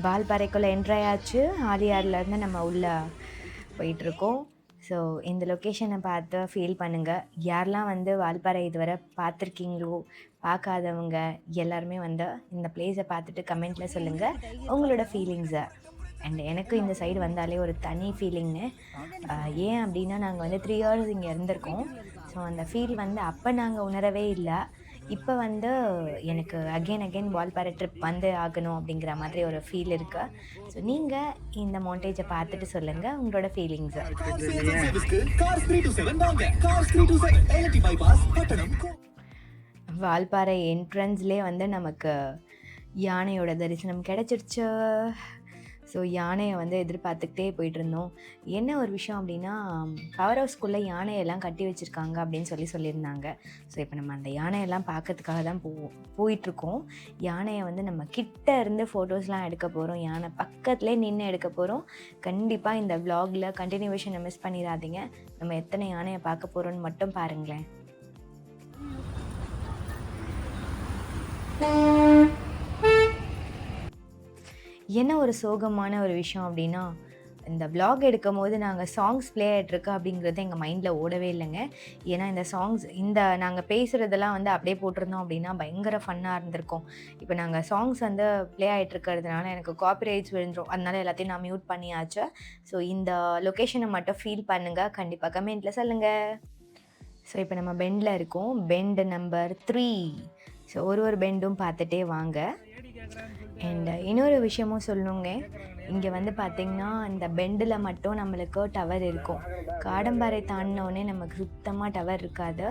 வால்பாறைக்குள்ளே என்ட்ராயாச்சு. ஆலியார்லேருந்து நம்ம உள்ளே போயிட்டுருக்கோம். ஸோ இந்த லொக்கேஷனை பார்த்து ஃபீல் பண்ணுங்கள். யாரெல்லாம் வந்து வால்பாறை இதுவரை பார்த்துருக்கீங்களோ, பார்க்காதவங்க எல்லாருமே வந்து இந்த பிளேஸை பார்த்துட்டு கமெண்ட்டில் சொல்லுங்கள் உங்களோட ஃபீலிங்ஸை. அண்ட் எனக்கு இந்த சைடு வந்தாலே ஒரு தனி ஃபீலிங்கு. ஏன் அப்படின்னா நாங்கள் வந்து 3 இயர்ஸ் இங்கே இருந்திருக்கோம். ஸோ அந்த ஃபீல் வந்து அப்போ நாங்கள் உணரவே இல்லை. இப்போ வந்து எனக்கு அகெயின் வால்பாறை ட்ரிப் வந்து ஆகணும் அப்படிங்கிற மாதிரி ஒரு ஃபீல் இருக்குது. ஸோ நீங்கள் இந்த மவுண்டேஜை பார்த்துட்டு சொல்லுங்கள் உங்களோட ஃபீலிங்ஸை. வால்பாறை என்ட்ரன்ஸ்லேயே வந்து நமக்கு யானையோட தரிசனம் கிடச்சிருச்சு. ஸோ யானையை வந்து எதிர்பார்த்துக்கிட்டே போயிட்டுருந்தோம். என்ன ஒரு விஷயம் அப்படின்னா, பவர் ஹவுஸ்குள்ளே யானையெல்லாம் கட்டி வச்சுருக்காங்க அப்படின்னு சொல்லியிருந்தாங்க. ஸோ இப்போ நம்ம அந்த யானையெல்லாம் பார்க்கறதுக்காக தான் போயிட்டுருக்கோம். யானையை வந்து நம்ம கிட்ட இருந்து ஃபோட்டோஸ்லாம் எடுக்க போகிறோம். யானை பக்கத்துலேயே நின்று எடுக்க போகிறோம். கண்டிப்பாக இந்த விலாகில் கண்டினியூவேஷனை மிஸ் பண்ணிடாதீங்க. நம்ம எத்தனை யானையை பார்க்க போகிறோன்னு மட்டும் பாருங்களேன். என்ன ஒரு சோகமான ஒரு விஷயம் அப்படின்னா, இந்த விலாக் எடுக்கும் போது நாங்கள் சாங்ஸ் ப்ளே ஆகிட்ருக்கு அப்படிங்கிறது எங்கள் மைண்டில் ஓடவே இல்லைங்க. ஏன்னா இந்த சாங்ஸ் நாங்கள் பேசுகிறதெல்லாம் வந்து அப்படியே போட்டிருந்தோம் அப்படின்னா பயங்கர ஃபன்னாக இருந்திருக்கும். இப்போ நாங்கள் சாங்ஸ் வந்து ப்ளே ஆகிட்ருக்கிறதுனால எனக்கு காப்பிரைட்ஸ் விழுந்துடும். அதனால எல்லாத்தையும் நான் மியூட் பண்ணியாச்சு. ஸோ இந்த லொக்கேஷனை மட்டும் ஃபீல் பண்ணுங்கள். கண்டிப்பாக கமெண்ட்டில் சொல்லுங்கள். ஸோ இப்போ நம்ம பெண்டில் இருக்கோம். Bend number 3. ஸோ ஒரு பெண்டும் பார்த்துட்டே வாங்க. அண்ட் இன்னொரு விஷயமும் சொல்லணுங்க. இங்கே வந்து பார்த்திங்கன்னா இந்த பெண்டில் மட்டும் நம்மளுக்கு டவர் இருக்கும். காடம்பாறை தாண்டினோடனே நமக்கு சுத்தமாக டவர் இருக்காது.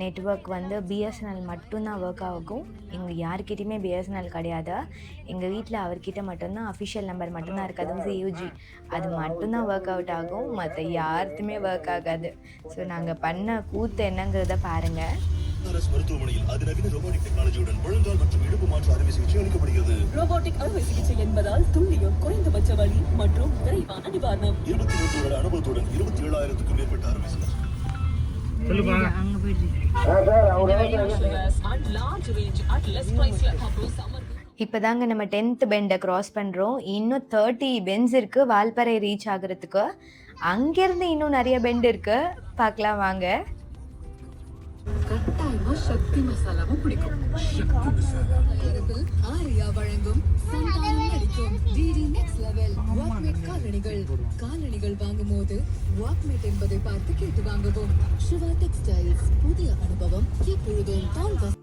நெட்ஒர்க் வந்து பிஎஸ்என்எல் மட்டும்தான் ஒர்க் ஆகும். எங்கள் யார்கிட்டையுமே பிஎஸ்என்எல் கிடையாது. எங்கள் வீட்டில் அவர்கிட்ட மட்டும்தான் அஃபிஷியல் நம்பர் மட்டும்தான் இருக்குது. அதுவும் சியூஜி, அது மட்டும்தான் ஒர்க் அவுட் ஆகும். மற்ற யாருக்குமே ஒர்க் ஆகாது. ஸோ நாங்கள் பண்ண கூத்து என்னங்கிறத பாருங்கள். அரசு மருத்துவமனையில் அதிநவீன ரோபோட்டிக் டெக்னாலஜியுடன் முழங்கால் மற்றும் இடுப்பு மாற்று அறுவை சிகிச்சை அளிக்கப்படுகிறது. ரோபோட்டிக் அறுவை சிகிச்சை என்பதால் துல்லியம், குறைந்தபட்ச வலி மற்றும் விரைவான நிவாரணம். 23 வருட அனுபவத்துடன் 27,000க்கும் மேற்பட்ட அறுவை சிகிச்சை. இப்போதாங்க நம்ம 10th பெண்டை கிராஸ் பண்ணுறோம். இன்னும் 30 பெண்ட்ஸ் இருக்குது வால்பாறை ரீச் ஆகுறதுக்கு. அங்கேருந்து இன்னும் நிறைய பெண்ட் இருக்குது, பார்க்கலாம் வாங்க. கட்டாயமா சக்தி மசாலாவும் பிடிக்கும். ஆரியா வழங்கும் சந்தானம் நடிக்கும் டிடி நெக்ஸ்ட் லெவல் வாக்மேட் காலணிகள் வாங்கும் போது வாக்மேட் என்பதை பார்த்து கேட்டு வாங்கவும். சிவா டெக்ஸ்டைல்ஸ், புதிய அனுபவம் எப்பொழுதும் தான்.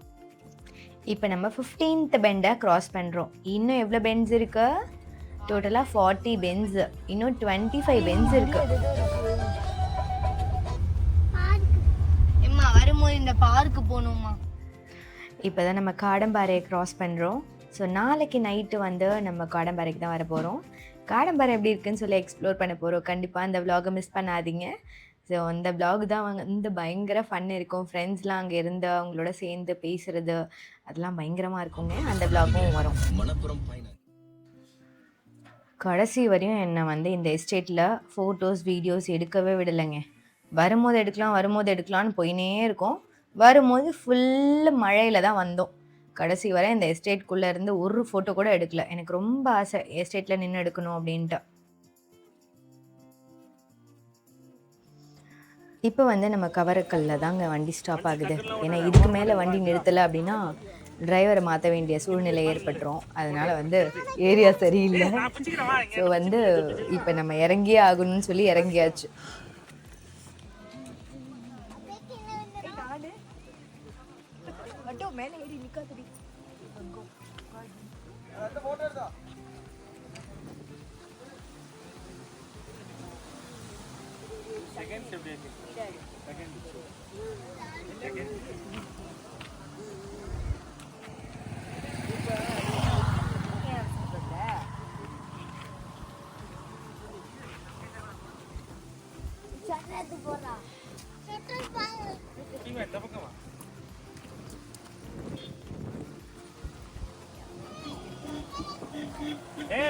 இப்போ நம்ம 15th பெண்டை கிராஸ் பண்ணுறோம். இன்னும் எவ்வளோ பெண்ட்ஸ் இருக்கு? டோட்டலாக 40 பெண்ட்ஸ். இன்னும் 25 பெண்ட்ஸ் இருக்கு. வரும்போது இந்த பார்க்கு போகணுமா? இப்போ தான் நம்ம காடம்பாறையை க்ராஸ் பண்ணுறோம். ஸோ நாளைக்கு நைட்டு வந்து நம்ம காடம்பாறைக்கு தான் வர போகிறோம். காடம்பாறை எப்படி இருக்குன்னு சொல்லி எக்ஸ்ப்ளோர் பண்ண போகிறோம். கண்டிப்பாக அந்த விலாகை மிஸ் பண்ணாதீங்க. ஸோ அந்த விலாக் தான் வந்து பயங்கர ஃபன் இருக்கும். ஃப்ரெண்ட்ஸ்லாம் அங்கே இருந்து அவங்களோட சேர்ந்து பேசுகிறது அதெல்லாம் பயங்கரமாக இருக்குங்க. அந்த விலாகும் வரும். கடைசி வரையும் என்னை வந்து இந்த எஸ்டேட்டில் ஃபோட்டோஸ் வீடியோஸ் எடுக்கவே விடலைங்க. வரும்போது எடுக்கலாம்னு போயினே இருக்கோம். வரும்போது ஃபுல்லு மழையில் தான் வந்தோம். கடைசி வரை இந்த எஸ்டேட்குள்ளே இருந்து ஒரு ஃபோட்டோ கூட எடுக்கல. எனக்கு ரொம்ப ஆசை எஸ்டேட்டில் நின்று எடுக்கணும் அப்படின்ட்டு. இப்போ வந்து நம்ம கவரக்கல்ல தாங்க வண்டி ஸ்டாப் ஆகுது. ஏன்னா இதுக்கு மேலே வண்டி நிறுத்தலை அப்படின்னா டிரைவரை மாற்ற வேண்டிய சூழ்நிலை ஏற்பட்டுரும். அதனால் வந்து ஏரியா சரியில்லை. ஸோ வந்து இப்போ நம்ம இறங்கியே ஆகணும்னு சொல்லி இறங்கியாச்சு. மேலே ஏறி நிக்காதடி.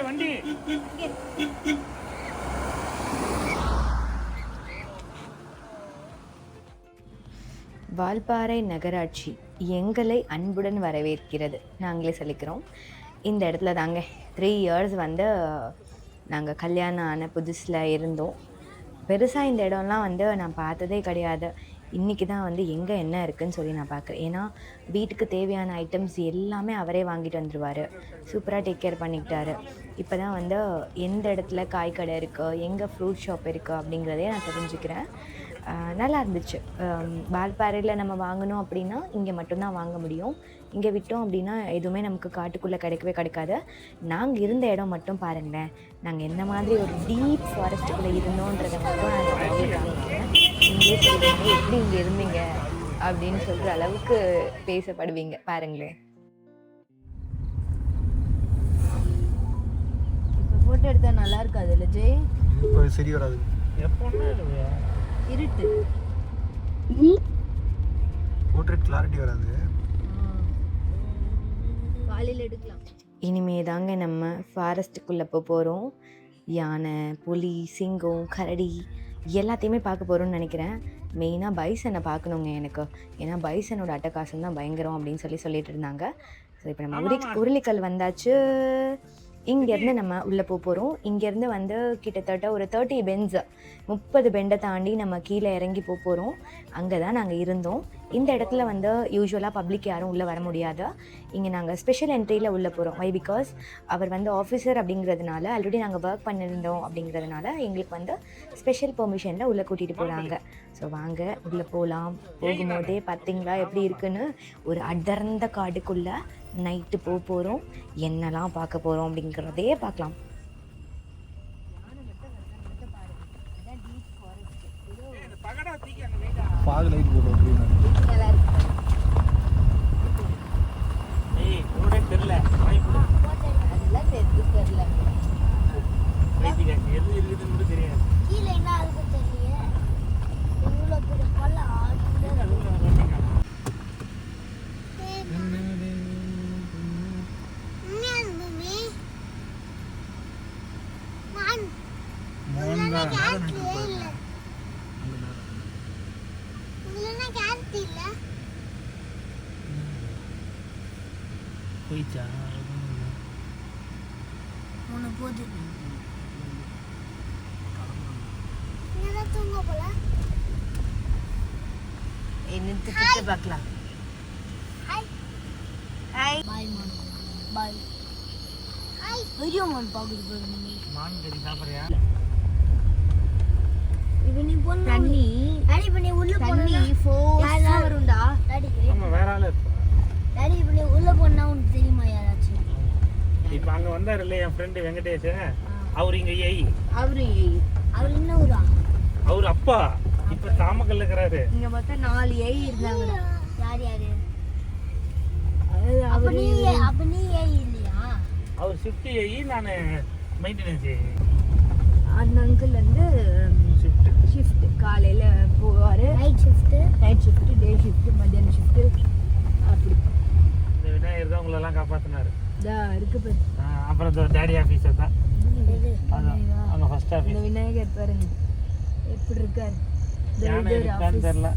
வண்டி வால்பாறை நகராட்சி எங்களை அன்புடன் வரவேற்கிறது. நாங்களே சொல்லிக்கிறோம். இந்த இடத்துல தாங்க 3 இயர்ஸ் வந்து நாங்கள் கல்யாணம் ஆன புதுசில் இருந்தோம். பெருசாக இந்த இடம்லாம் வந்து நான் பார்த்ததே கிடையாது. இன்றைக்கி தான் வந்து எங்கே என்ன இருக்குதுன்னு சொல்லி நான் பார்க்குறேன். ஏன்னா வீட்டுக்கு தேவையான ஐட்டம்ஸ் எல்லாமே அவரே வாங்கிட்டு வந்துடுவார். சூப்பராக டேக் கேர் பண்ணிக்கிட்டாரு. இப்போ தான் வந்து எந்த இடத்துல காய் கடை இருக்குது, எங்கே ஃப்ரூட் ஷாப் இருக்குது அப்படிங்கிறதே நான் தெரிஞ்சுக்கிறேன். நல்லா இருந்துச்சு. வால்பாறையில் நம்ம வாங்கணும் அப்படின்னா இங்கே மட்டும்தான் வாங்க முடியும். இங்கே விட்டோம் அப்படின்னா எதுவுமே நமக்கு காட்டுக்குள்ளே கிடைக்கவே கிடைக்காது. நாங்கள் இருந்த இடம் மட்டும் பாருங்களேன். நாங்கள் எந்த மாதிரி ஒரு டீப் ஃபாரஸ்ட்டுக்குள்ளே இருந்தோன்றதை மட்டும் நான் காமிக்கிறேன். நீங்களே சொல்லுவீங்க எப்படி இங்கே இருந்தீங்க அப்படின்னு சொல்கிற அளவுக்கு பேசப்படுவீங்க பாருங்களேன். இப்போ ஃபோட்டோ எடுத்தால் நல்லா இருக்காது இல்லை ஜெய்? இப்போ சரி வராது. எப்போன்னா இருட்டு போர்ட்ரேட் கிளாரிட்டி வராது. காலையில் எடுக்கலாம். இனிமே தாங்க நம்ம ஃபாரஸ்ட்டுக்குள்ளே போகிறோம். யானை, புலி, சிங்கம், கரடி எல்லாத்தையுமே பார்க்க போகிறோம்னு நினைக்கிறேன். மெயினாக பைசனை பார்க்கணுங்க எனக்கு. ஏன்னா பைசனோட அட்டகாசம் தான் பயங்கரம் அப்படின்னு சொல்லிட்டு இருந்தாங்க. ஸோ இப்போ நம்ம உருளிக்கல் வந்தாச்சு. இங்கேருந்து நம்ம உள்ளே போகிறோம். இங்கேருந்து வந்து கிட்டத்தட்ட ஒரு 30 பென்ஸ் 30 பெண்டை தாண்டி நம்ம கீழே இறங்கி போகிறோம். அங்கே தான் நாங்கள் இருந்தோம். இந்த இடத்துல வந்து யூஸ்வலாக பப்ளிக் யாரும் உள்ளே வர முடியாது. இங்கே நாங்கள் ஸ்பெஷல் என்ட்ரியில் உள்ளே போகிறோம். வை பிகாஸ் அவர் வந்து ஆஃபீஸர் அப்படிங்கிறதுனால, ஆல்ரெடி நாங்கள் ஒர்க் பண்ணியிருந்தோம் அப்படிங்கிறதுனால எங்களுக்கு வந்து ஸ்பெஷல் பெர்மிஷனில் உள்ளே கூட்டிகிட்டு போகிறாங்க. ஸோ வாங்க உள்ளே போகலாம். போகும்போதே பார்த்திங்களா எப்படி இருக்குன்னு, ஒரு அடர்ந்த காடுக்குள்ளே நைட்டு போகிறோம். என்னெல்லாம் பார்க்க போகிறோம் அப்படிங்கிறதே பார்க்கலாம். ஃபாக் லைட் போடுறோம். தெரியல அதெல்லாம் தெரியல. எது இருக்குதுன்னு தெரியாது. கீழே என்ன இருக்கு தெரியல. இவ்வளோ பெரிய பல்ல போயிச்சா போது தூங்க போல. என்னத்துக்கிட்ட பார்க்கலாம். ஹாய் பாய் மான். பாய். ஹாய் வீடியோ மான் பாக்குது பாருங்க. மான் கறி சாப்பிடுறியா? இப்போ நீ போன தண்ணி டாடி இப்போ நீ உள்ள போனா தண்ணி ஃபோர்ஸா வரும்டா. டாடி ஆமா வேற ஆளு இருப்பா. டாடி இப்போ நீ உள்ள போனா உனக்கு தெரியுமா யாராச்சும்? இப்போ அங்க வந்தாரு இல்ல என் ஃப்ரெண்ட் வெங்கடேஷ். அவர் இங்க ஏய். அவர் என்ன ஊரா? அவர் அப்பா இப்ப தாமக்கல்ல இருக்கறாரு. இங்க மொத்தம் 4 ஏய் இருந்தாங்க. யார் யாரு? அப்ப நீ ஏய் இல்லையா? அவர் ஷிஃப்ட் ஏய், நான் மெயின்டெனன்ஸ் ஏய். அந்த அங்கிள் வந்து ஷிஃப்ட் காலையில போவாரு. நைட் ஷிஃப்ட், டே ஷிஃப்ட், மத்தியான ஷிஃப்ட் அப்படி. இந்த விநாயகர் தான் உங்களை எல்லாம் காப்பாத்தினாரு. இருக்கு பாரு. அப்புறம் இந்த டாடி ஆபீஸர் தான். அதான் அங்க ஃபர்ஸ்ட் ஆபீஸ். இந்த விநாயகர் பாருங்க எப்படி இருக்காரு. யானை இருக்கான்னு தெரியல.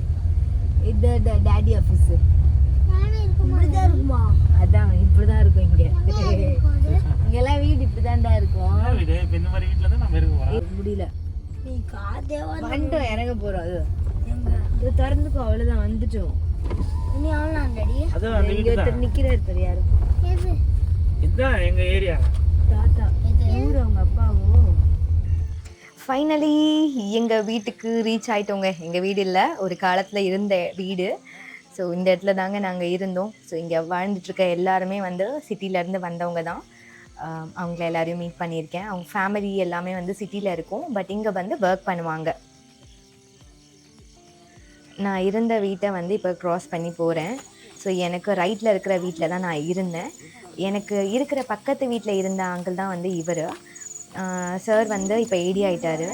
இது டாடி ஆபீஸ். நானே இருக்குமா? அதான் இப்படிதான் இருக்கும் இங்க. இங்கெல்லாம் வீடு இப்படிதான்டா இருக்கும். வீடு இப்ப இந்த மாதிரி வீட்ல தான் நம்ம இருக்க போறோம். முடியல. நீ காதேவா வந்துட்டோம், இறங்க போறோம். அது எங்க இது திறந்துக்கோ, அவ்வளவுதான் வந்துட்டோம். நீ ஆன்லைன் டாடி? அது அந்த இங்க வீடு ஒருத்தர் தான். நிக்கிறாரு பாரு. யாரு? எது? இதுதான் எங்க ஏரியா. தாத்தா. எது? ஊர் அவங்க அப்பாவும். ஃபைனலி எங்கள் வீட்டுக்கு ரீச் ஆகிட்டோங்க. எங்கள் வீடு இல்லை, ஒரு காலத்தில் இருந்த வீடு. ஸோ இந்த இடத்துல தாங்க நாங்கள் இருந்தோம். ஸோ இங்கே வாழ்ந்துட்டுருக்க எல்லாருமே வந்து சிட்டியிலேருந்து வந்தவங்க தான். அவங்கள எல்லாரையும் மீட் பண்ணியிருக்கேன். அவங்க ஃபேமிலி எல்லாமே வந்து சிட்டியில் இருக்கும், பட் இங்கே வந்து ஒர்க் பண்ணுவாங்க. நான் இருந்த வீட்டை வந்து இப்போ க்ராஸ் பண்ணி போகிறேன். ஸோ எனக்கு ரைட்டில் இருக்கிற வீட்டில் தான் நான் இருந்தேன். எனக்கு இருக்கிற பக்கத்து வீட்டில் இருந்த அங்கிள் தான் வந்து இவர். சார் வந்து இப்போ ஏடி ஆகிட்டார்.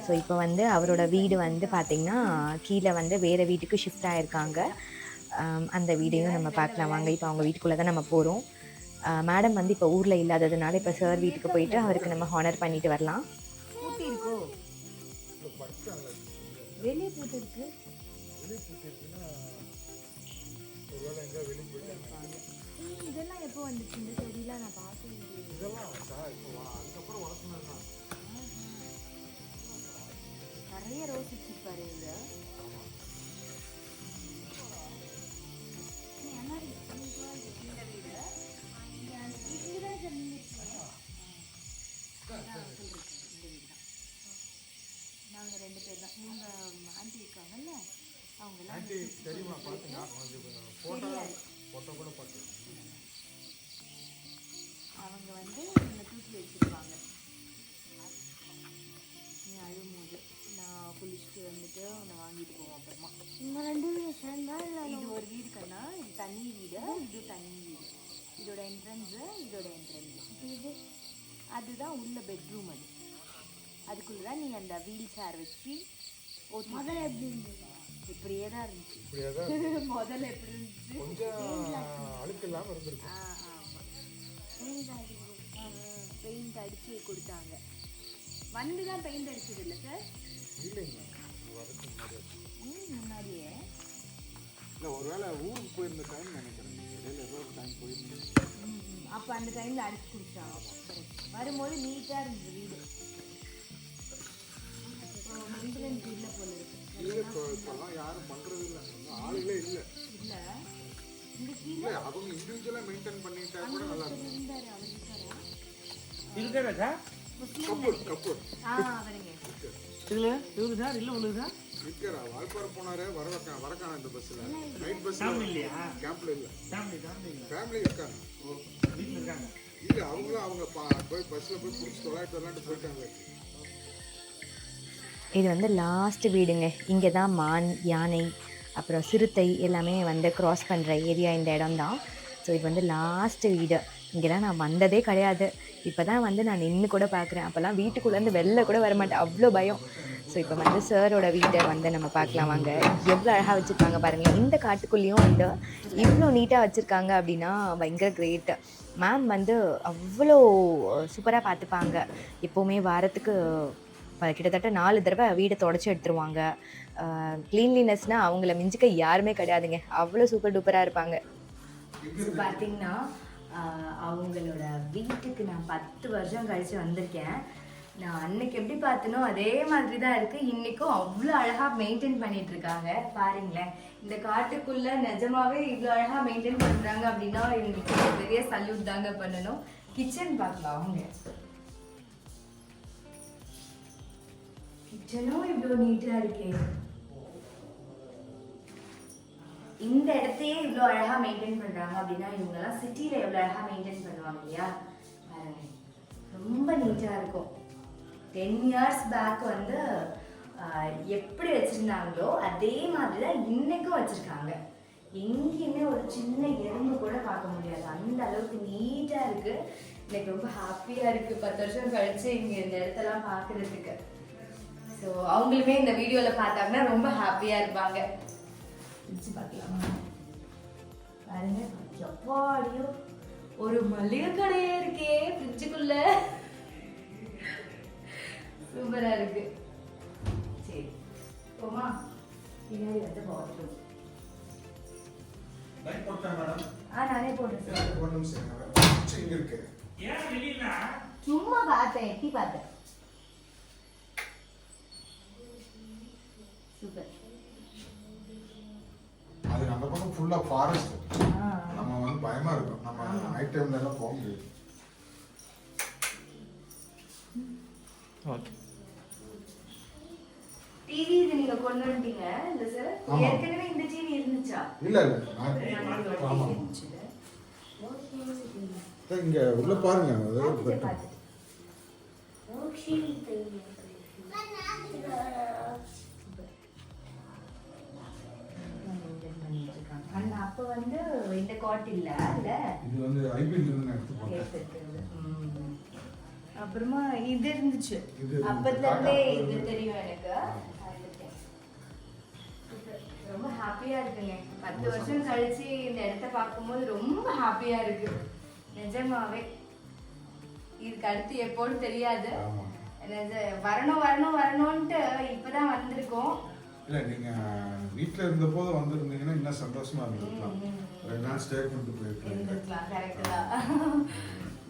ஸோ இப்போ வந்து அவரோட வீடு வந்து பார்த்திங்கன்னா கீழே வந்து வேறு வீட்டுக்கு ஷிஃப்ட் ஆகிருக்காங்க. அந்த வீடையும் நம்ம பார்க்கலாம் வாங்க. இப்போ அவங்க வீட்டுக்குள்ளே தான் நம்ம போகிறோம். மேடம் வந்து இப்போ ஊரில் இல்லாததுனால இப்போ சார் வீட்டுக்கு போயிட்டு அவருக்கு நம்ம ஹானர் பண்ணிட்டு வரலாம். பூட்டி இருக்கோ? வெளியே பூட்டி இருக்கு. இதெல்லாம் எப்போ வந்துச்சு இந்த செடியெலாம் நான் பார்க்கவே இல்லை. இதெல்லாம் இப்போ அதுக்கப்புறம் வளர்த்துனது தான். நிறைய ரோஸ் வச்சுருப்பாரு இங்க. நாங்கள் 2 பேர் தான். இவங்க ஆண்டி இருக்காங்கல்ல, அவங்கெல்லாம் ஆண்டி தெரியுமா? பார்த்தீங்களா? ஃபோட்டோ கூட பார்த்தேன். அவங்க வந்து என்னை தூக்கி வச்சுருப்பாங்க. நீ அழும்போது நான் குளிச்சுட்டு வந்துட்டு உன்னை வாங்கிட்டு போவோம். அப்புறமா இந்த 2 பேரும் சேர்ந்தா இல்லை இது ஒரு வீடு கண்ணா, இது தனி வீடு, இது தனி வீடு. இதோட என்ட்ரன்ஸு, இதோட என்ட்ரன்ஸு. இது அதுதான் உள்ள பெட்ரூம். அதுக்குள்ளே தான் நீ அந்த வீல் சேர் வச்சு ஓட்டி. முதல்ல எப்படி இருந்தது? இப்படியே தான் இருந்துச்சு. இப்படியே தான் முதல்ல எப்படி இருந்துச்சு? கொஞ்சம் அழுக்கு இல்லாமல் இருந்திருக்கு. ஆமாம், பெயிண்ட் அடித்து கொடுத்தாங்க. வந்து தான் பெயிண்ட் அடிச்சது இல்லை சார்? இல்லைங்க, இது வரதுக்கு முன்னாடி முன்னாடியே. இல்லை, ஒருவேளை ஊருக்கு போயிருந்த டைம் நினைக்கிறேன். இடையில ஏதோ ஒரு டைம் போயிருந்தேன். அப்போ அந்த டைமில் அடிச்சு கொடுத்தாங்க. வரும்போது நீட்டாக இருந்தது வீடு. மெயின்டெனன்ஸ் இல்லை போல இருக்கு. இல்லை, இப்போல்லாம் யாரும் பண்ணுறது இல்லை. ஆளுகளே இல்லை. இல்லை இந்த கீழே இல்லை, அவங்க இண்டிவிஜுவலாக மெயின்டைன் பண்ணிட்டா கூட நல்லா இருக்கும். இருந்தார். அவர் இருக்காரா? இருக்கிறா சார்? கப்பூர் அவருங்க. இல்லை இவரு சார்? இல்லை உங்களுக்கு சார்? இருக்கிறா. வால்பாறை போனாரு, வரக்கான இந்த பஸ்ஸில். நைட் பஸ்ஸில் ஃபேமிலி இல்லையா? கேம்ப்ல இல்லை. ஃபேமிலி இல்லை. ஃபேமிலி இருக்காங்க. வீட்டில் இருக்காங்க. இல்லை, அவங்களும் அவங்க போய் பஸ்ஸில் போய் பிடிச்சி விளாண்டு போயிட்டாங்க. இது வந்து லாஸ்ட் வீடுங்க. இங்கே தான் மான், யானை, அப்புறம் சிறுத்தை எல்லாமே வந்து க்ராஸ் பண்ணுற ஏரியா இந்த இடம் தான். ஸோ இது வந்து லாஸ்ட் வீடு. இங்கெல்லாம் நான் வந்ததே கிடையாது. இப்போ தான் வந்து நான் நின்று கூட பார்க்குறேன். அப்போல்லாம் வீட்டுக்குள்ளேருந்து வெளில கூட வரமாட்டேன், அவ்வளோ பயம். ஸோ இப்போ வந்து சாரோட வீட்டை வந்து நம்ம பார்க்கலாம் வாங்க. எவ்வளோ அழகாக வச்சுருக்காங்க பாருங்கள். இந்த காட்டுக்குள்ளேயும் வந்து இவ்வளோ நீட்டாக வச்சுருக்காங்க அப்படின்னா பயங்கர கிரேட்டு. மேம் வந்து அவ்வளோ சூப்பராக பார்த்துப்பாங்க. எப்போவுமே வாரத்துக்கு கிட்டத்தட்ட 4 தடவை வீடை தொடச்சி எடுத்துருவாங்க. க்ளீன்லினஸ்னால் அவங்கள மிஞ்சிக்க யாருமே கிடையாதுங்க. அவ்வளோ சூப்பர் டூப்பராக இருப்பாங்க. பார்த்தீங்கன்னா அவங்களோட வீட்டுக்கு நான் 10 வருஷம் கழித்து வந்திருக்கேன். நான் அன்னைக்கு எப்படி பார்த்தனோ அதே மாதிரி தான் இருக்குது. இன்றைக்கும் அவ்வளோ அழகாக மெயின்டைன் பண்ணிகிட்ருக்காங்க. பாருங்களேன், இந்த காட்டுக்குள்ளே நிஜமாவே இவ்வளோ அழகாக மெயின்டைன் பண்ணுறாங்க அப்படின்னா இவங்களுக்கு பெரிய சல்யூட் தாங்க பண்ணணும். கிச்சன் பார்க்கலாம் அவங்க. கிச்சனும் இவ்வளோ நீட்டாக இருக்கே. இந்த இடத்தையே இவ்வளோ அழகாக மெயின்டைன் பண்ணுறாங்க அப்படின்னா இவங்கெல்லாம் சிட்டியில் எவ்வளோ அழகாக மெயின்டைன் பண்ணுவாங்க இல்லையா? பாருங்க, ரொம்ப நீட்டாக இருக்கும். 10 years பேக் வந்து எப்படி வச்சுருந்தாங்களோ அதே மாதிரி தான் இன்றைக்கும் வச்சுருக்காங்க. எங்கேயுமே ஒரு சின்ன எறும்பு கூட பார்க்க முடியாது, அந்த அளவுக்கு நீட்டாக இருக்குது. எனக்கு ரொம்ப ஹாப்பியாக இருக்குது 10 வருஷம் கழித்து இங்கே இந்த இடத்தெல்லாம் பார்க்குறதுக்கு. ஸோ அவங்களுமே இந்த வீடியோவில் பார்த்தாங்கன்னா ரொம்ப ஹாப்பியாக இருப்பாங்க. பிடிச்சி பார்க்கலாமா? பாருங்க, எப்பாடியோ ஒரு மளிகை கடையே இருக்கே ஃப்ரிட்ஜுக்குள்ள. சூப்பராக இருக்கு. சரி போமா, பின்னாடி வந்து பாத்ரூம். நானே போட்டேன் சார். சும்மா பார்த்தேன், எட்டி பார்த்தேன். சூப்பர். அது அந்த பக்கம் ஃபுல்லா ஃபாரஸ்ட். நம்ம வந்து பயமா இருக்கும். நம்ம நைட் டைம்ல எல்லாம் போக முடியாது. ஓகே. டிவி இது நீங்க கொண்டு வந்துட்டீங்க இல்ல சார்? ஏற்கனவே இந்த டிவி இருந்துச்சா? இல்ல ஆமா. இங்க உள்ள பாருங்க. அப்ப வந்து இந்த காட் இல்ல இல்ல, இது வந்து ஐபிஎல் இருந்து எடுத்து. அப்புறமா இது இருந்துச்சு. அப்பத்துல இருந்தே இது தெரியும் எனக்கு. ரொம்ப ஹாப்பியா இருக்குங்க. 10 வருஷம் கழிச்சு இந்த இடத்த பார்க்கும்போது ரொம்ப ஹாப்பியா இருக்கு நிஜமாவே. இதுக்கு அடுத்து எப்போன்னு தெரியாது. வரணும் வரணும் வரணும்ட்டு இப்பதான் வந்திருக்கோம். இல்ல, நீங்க வீட்டுல இருந்த போது வந்திருந்தீங்கன்னா இன்னும் சந்தோஷமா இருந்திருக்கலாம். 2 நாள் ஸ்டே பண்ணிட்டு போயிருக்கேன். இருந்திருக்கலாம். கரெக்ட் தான்.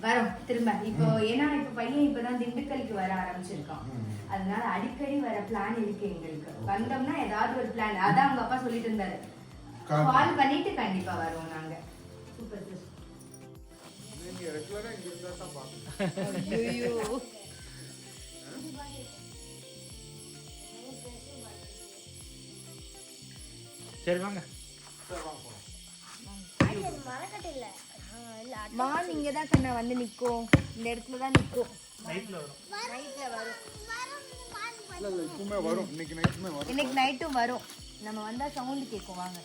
வரோம் திரும்ப. இப்போ ஏன்னா இப்போ பையன் இப்பதான் திண்டுக்கலுக்கு வர ஆரம்பிச்சிருக்கான். அதனால அடிக்கடி வர பிளான் இருக்கு எங்களுக்கு. வந்தோம்னா ஏதாவது ஒரு பிளான். அதான் அவங்க அப்பா சொல்லிட்டு இருந்தாரு. கால் பண்ணிட்டு கண்டிப்பா வருவோம் நாங்க. Super sir. நீங்க ரெகுலரா இங்க இருந்தா தான் பாப்பீங்க. ஐயோ. சரி வாங்க. மரக்கட்டை இல்ல மான் இங்க தான் கண்ணா வந்து நிக்கும். இந்த இடத்துல தான் நிக்கும். நைட்ல வரும். நைட்ல வரும். இல்ல இப்பவுமே வரும். இன்னைக்கு நைட்டுமே வரும். இன்னைக்கு நைட்டும் வரும். நம்ம வந்தா சவுண்ட் கேட்கும். வாங்க.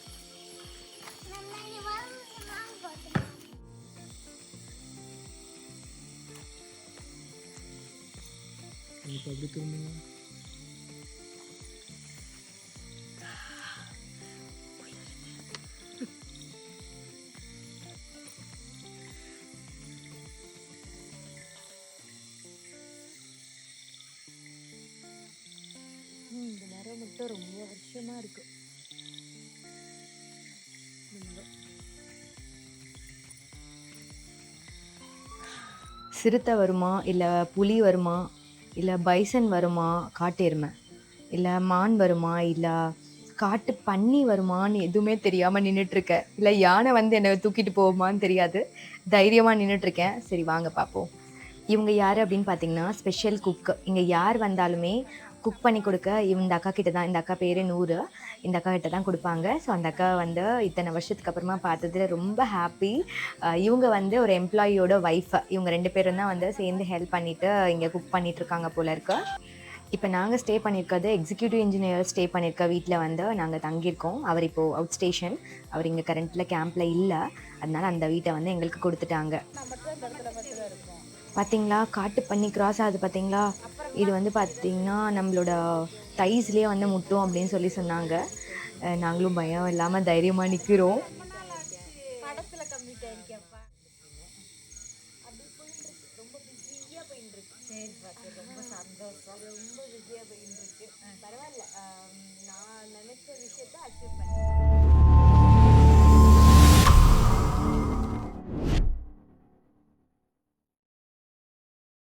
இப்போ அப்படி திரும்புங்க. இந்த நேரம் மட்டும் ரொம்ப வருஷமா இருக்கு. சிறுத்தை வருமா, இல்லை புலி வருமா, இல்லை பைசன் வருமா, காட்டு எருமை, இல்லை மான் வருமா, இல்லை காட்டு பன்னி வருமான்னு எதுவுமே தெரியாமல் நின்றுட்டுருக்கேன். இல்லை யானை வந்து என்னை தூக்கிட்டு போகுமான்னு தெரியாது. தைரியமாக நின்றுட்டுருக்கேன். சரி வாங்க பார்ப்போம். இவங்க யார் அப்படின்னு பார்த்தீங்கன்னா ஸ்பெஷல் குக்கு. இங்கே யார் வந்தாலுமே குக் பண்ணி கொடுக்க இந்த அக்கா கிட்ட தான். இந்த அக்கா பேர் நூறு. இந்த அக்கா கிட்ட தான் கொடுப்பாங்க. ஸோ அந்த அக்கா வந்து இத்தனை வருஷத்துக்கு அப்புறமா பார்த்ததுல ரொம்ப ஹாப்பி. இவங்க வந்து ஒரு எம்ப்ளாயியோட ஒய்ஃப். இவங்க 2 பேரும் தான் வந்து சேர்ந்து ஹெல்ப் பண்ணிவிட்டு இங்கே குக் பண்ணிகிட்ருக்காங்க போல இருக்கு. இப்போ நாங்கள் ஸ்டே பண்ணியிருக்கிறது எக்ஸிக்யூட்டிவ் இன்ஜினியர் ஸ்டே பண்ணியிருக்க வீட்டில் வந்து நாங்கள் தங்கியிருக்கோம். அவர் இப்போது அவுட் ஸ்டேஷன். அவர் இங்கே கரண்ட்டில் கேம்பில் இல்லை. அதனால் அந்த வீட்டை வந்து எங்களுக்கு கொடுத்துட்டாங்க. பார்த்தீங்களா காட்டு பண்ணி கிராஸ் ஆகுது பார்த்தீங்களா. இது வந்து பார்த்திங்கன்னா நம்மளோட தைஸ்லேயே வந்து முட்டும் அப்படின்னு சொல்லி சொன்னாங்க. நாங்களும் பயம் இல்லாமல் தைரியமாக நிற்கிறோம். படத்துல கம்ப்ளீட் ஆயிருக்கேன்ப்பா. அப்படி போயிட்டு இருக்கு. ரொம்ப பிஸியா போயிட்டு இருக்கு. சரி பாத்து ரொம்ப சந்தோஷம். ரொம்ப பிஸியா போயிட்டு இருக்கு. பரவாயில்ல. நான் நினைச்ச விஷயத்த அச்சீவ் பண்ணேன்.